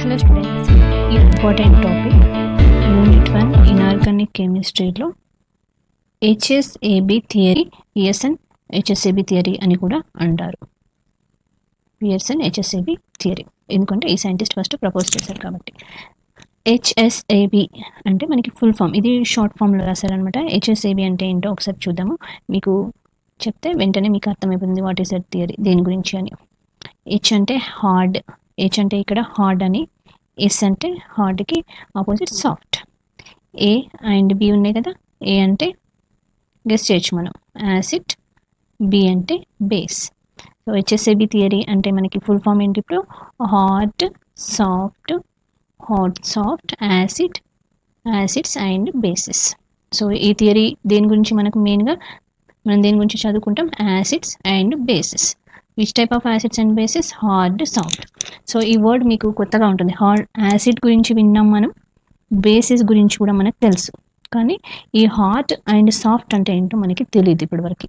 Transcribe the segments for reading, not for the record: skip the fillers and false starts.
Hello students, important topic Unit 1 Inorganic Chemistryలో HSAB theory, Pearson HSAB theory అని కూడా అంటారు. Pearson HSAB theory ఎందుకంటే ఈ సైంటిస్ట్ ఫస్ట్ ప్రపోజ్ చేశారు కాబట్టి. HSAB అంటే మనకి ఫుల్ ఫామ్, ఇది షార్ట్ ఫామ్లో రాశారనమాట. HSAB అంటే ఏంటో ఒకసారి చూద్దాము. మీకు చెప్తే వెంటనే మీకు అర్థమైపోతుంది వాట్ ఈస్ దట్ థియరీ, దేని గురించి అని. H అంటే హార్డ్, H అంటే ఇక్కడ హార్డ్ అని, S అంటే హార్డ్కి opposite soft. A and B ఉన్నాయి కదా, A అంటే గెస్ చేయొచ్చు మనం యాసిడ్, B అంటే బేస్. సో HSAB థియరీ అంటే మనకి ఫుల్ ఫామ్ ఏంటి ఇప్పుడు, hard soft, hot soft, acid, acids and bases. So ఈ థియరీ దేని గురించి మనకు మెయిన్గా మనం దేని గురించి చదువుకుంటాం, acids and bases. Which type of acids and bases, hard soft. So ఈ వర్డ్ మీకు కొత్తగా ఉంటుంది. హార్డ్ యాసిడ్ గురించి విన్నాం మనం, బేసెస్ గురించి కూడా మనకు తెలుసు, కానీ ఈ హార్డ్ అండ్ సాఫ్ట్ అంటే ఏంటో మనకి తెలియదు ఇప్పటివరకు.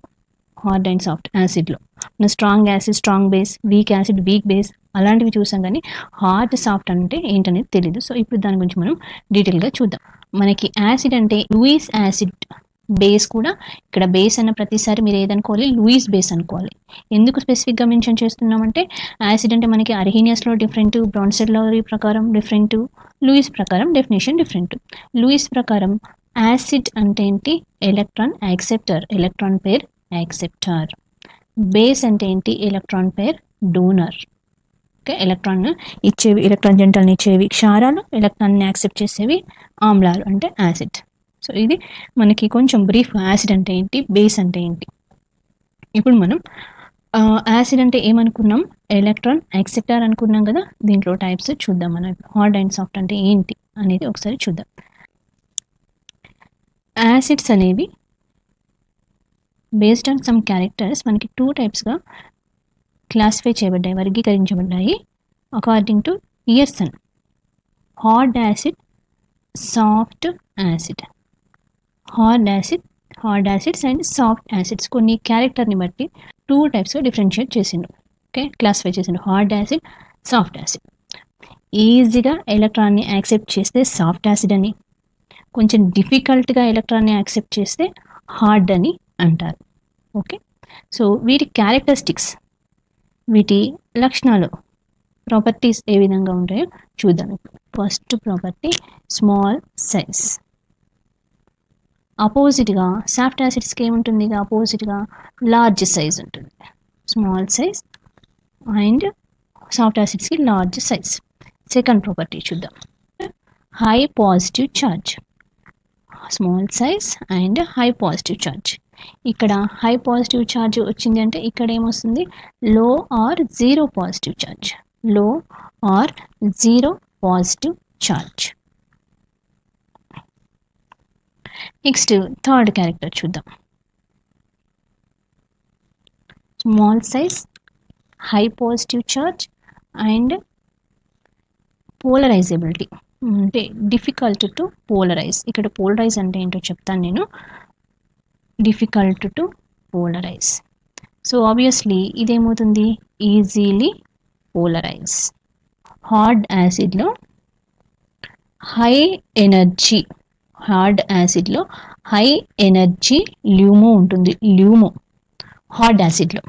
హార్డ్ అండ్ సాఫ్ట్ యాసిడ్లో మనం strong acid strong base, weak acid weak base అలాంటివి చూసాం, కానీ హార్డ్ సాఫ్ట్ అంటే ఏంటనేది తెలియదు. సో ఇప్పుడు దాని గురించి మనం డీటెయిల్గా చూద్దాం. మనకి యాసిడ్ అంటే లూయిస్ యాసిడ్, బేస్ కూడా ఇక్కడ బేస్ అన్న ప్రతిసారి మీరు ఏదనుకోవాలి, లూయిస్ బేస్ అనుకోవాలి. ఎందుకు స్పెసిఫిక్గా మెన్షన్ చేస్తున్నామంటే యాసిడ్ అంటే మనకి అర్హీనియస్లో డిఫరెంట్, బ్రాన్సెట్-లౌరీ ప్రకారం డిఫరెంట్, లూయిస్ ప్రకారం డెఫినేషన్ డిఫరెంట్. లూయిస్ ప్రకారం యాసిడ్ అంటే ఏంటి, electron acceptor, electron pair acceptor. Base అంటే ఏంటి, electron pair donor. Okay, electron ఇచ్చేవి, ఎలక్ట్రాన్ జంటల్ని ఇచ్చేవి క్షారాలు, ఎలక్ట్రాన్ని యాక్సెప్ట్ చేసేవి ఆమ్లాలు అంటే యాసిడ్. సో ఇది మనకి కొంచెం బ్రీఫ్, యాసిడ్ అంటే ఏంటి, బేస్ అంటే ఏంటి. ఇప్పుడు మనం యాసిడ్ అంటే ఏమనుకున్నాం, ఎలక్ట్రాన్ యాక్సెప్టర్ అనుకున్నాం కదా. దీంట్లో టైప్స్ చూద్దాం మనం. హార్డ్ అండ్ సాఫ్ట్ అంటే ఏంటి అనేది ఒకసారి చూద్దాం. యాసిడ్స్ అనేవి బేస్డ్ ఆన్ సమ్ క్యారెక్టర్స్ మనకి 2 టైప్స్గా క్లాసిఫై చేయబడ్డాయి, వర్గీకరించబడ్డాయి according to Pearson. Hard acid, soft acid. Hard acids and soft acids కొన్ని క్యారెక్టర్ని బట్టి 2 టైప్స్గా డిఫరెన్షియేట్ చేసిండు. ఓకే, క్లాసిఫై చేసిండు. Hard acid, soft acid. ఈజీగా ఎలక్ట్రాన్ని యాక్సెప్ట్ చేస్తే సాఫ్ట్ యాసిడ్ అని, కొంచెం డిఫికల్ట్గా ఎలక్ట్రాన్ని యాక్సెప్ట్ చేస్తే హార్డ్ అని అంటారు. ఓకే, సో వీటి క్యారెక్టరిస్టిక్స్, వీటి లక్షణాలు, ప్రాపర్టీస్ ఏ విధంగా ఉంటాయో చూద్దాం. First property small size. అపోజిట్గా సాఫ్ట్ యాసిడ్స్కి ఏముంటుంది, అపోజిట్గా లార్జ్ సైజ్ ఉంటుంది. స్మాల్ సైజ్ అండ్ సాఫ్ట్ యాసిడ్స్కి లార్జ్ సైజ్. సెకండ్ ప్రాపర్టీ చూద్దాం, high positive charge. Small size and high positive charge. ఇక్కడ హై పాజిటివ్ ఛార్జ్ వచ్చింది అంటే ఇక్కడ ఏమొస్తుంది, low or zero positive charge. Low or zero positive charge. Next third character చూద్దాం. Small size, high positive charge and polarisability, అంటే difficult to polarise. ఇక్కడ polarise అంటే ఏంటో చెప్తాను నేను. Difficult to polarise. So obviously ఇదేమవుతుంది, ఈజీలీ పోలరైజ్. హార్డ్ యాసిడ్లో high energy, hard యాసిడ్లో హై ఎనర్జీ ల్యూమో ఉంటుంది, ల్యూమో హార్డ్ యాసిడ్లో.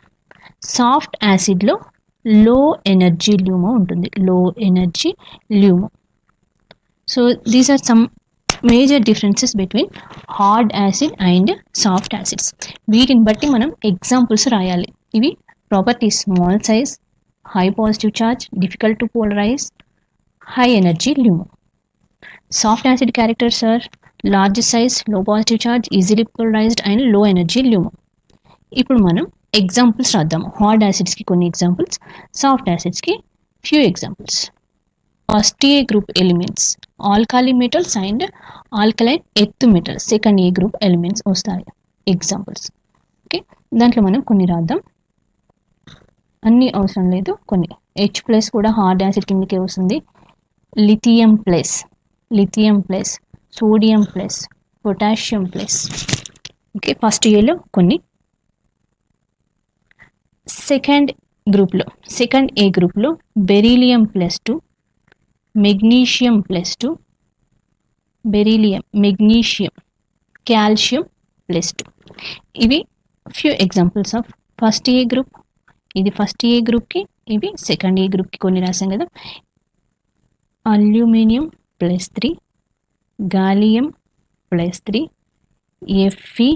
సాఫ్ట్ యాసిడ్లో లో ఎనర్జీ ల్యూమో ఉంటుంది, low energy LUMO. So these are some major differences between hard acid and soft acids. వీటిని బట్టి మనం examples రాయాలి. ఇవి properties, small size, high positive charge, difficult to polarise, high energy LUMO. Soft acid characters are large size, low positive charge, easily polarised and low energy LUMO. ఇప్పుడు మనం examples రాద్దాము. Hard యాసిడ్స్కి కొన్ని ఎగ్జాంపుల్స్, సాఫ్ట్ యాసిడ్స్కి few examples. First A group elements alkali metals and alkaline earth metals, second A group elements వస్తాయి examples. Okay, దాంట్లో మనం కొన్ని రాద్దాం, అన్నీ అవసరం లేదు, కొన్ని. H+ కూడా హార్డ్ యాసిడ్ కిందకే వస్తుంది. Lithium plus, sodium plus, potassium plus. Okay, first ఏలో కొన్ని. సెకండ్ ఏ గ్రూప్లో beryllium +2, magnesium +2, beryllium, magnesium, calcium +2. ఇవి few examples of first A group. ఇది ఫస్ట్ ఏ గ్రూప్కి, ఇవి సెకండ్ ఏ గ్రూప్కి కొన్ని రాసాం కదా. Aluminium +3, gallium +3, Fe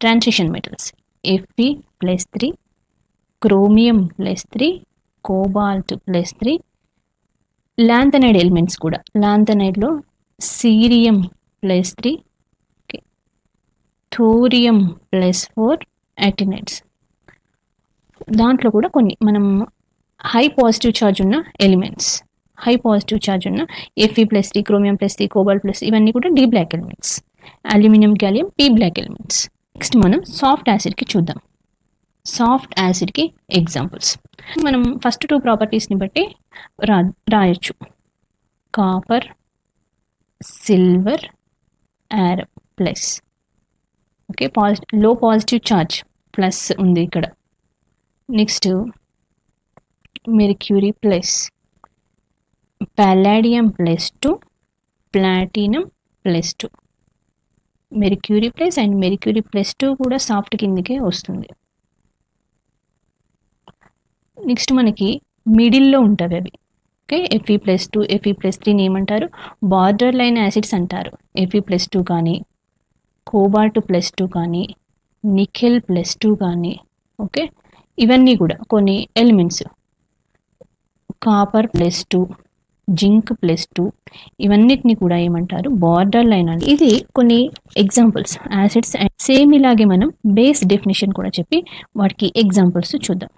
transition metals, Fe +3, chromium +3, cobalt +3, lanthanide elements కూడా. లాంథనైడ్లో సీరియం +3, థోరియం +4 యాక్టినైడ్స్. దాంట్లో కూడా కొన్ని మనం హై పాజిటివ్ ఛార్జ్ ఉన్న ఎలిమెంట్స్, హై పాజిటివ్ ఛార్జ్ ఉన్న Fe +3, క్రోమియం +3, కోబాల్ట్ +, ఇవన్నీ కూడా d block elements. Aluminium, gallium p block elements. Next మనం సాఫ్ట్ యాసిడ్కి చూద్దాం. సాఫ్ట్ యాసిడ్కి ఎగ్జాంపుల్స్ మనం ఫస్ట్ 2 ప్రాపర్టీస్ని బట్టి రాయొచ్చు. Copper, silver, iron plus. Okay, low positive charge plus ఉంది ఇక్కడ. Next mercury plus, palladium +2, platinum +2. Mercury plus and mercury +2 కూడా సాఫ్ట్ కిందకే వస్తుంది. నెక్స్ట్ మనకి మిడిల్లో ఉంటుంది అవి. ఓకే, Fe +2, Fe +3ని ఏమంటారు? బార్డర్ లైన్ యాసిడ్స్ అంటారు. Fe +2 కానీ, కోబాల్ట్ +2 కానీ, నికెల్ +2 కానీ. ఓకే, ఇవన్నీ కూడా కొన్ని ఎలిమెంట్స్. కాపర్ +2, జింక్ +2, ఇవన్నిటిని కూడా ఏమంటారు? బార్డర్ లైన్ అండి. ఇది కొన్ని ఎగ్జాంపుల్స్ యాసిడ్స్. సేమ్ ఇలాగే మనం బేస్ డెఫినేషన్ కూడా చెప్పి వాటికి ఎగ్జాంపుల్స్ చూద్దాం.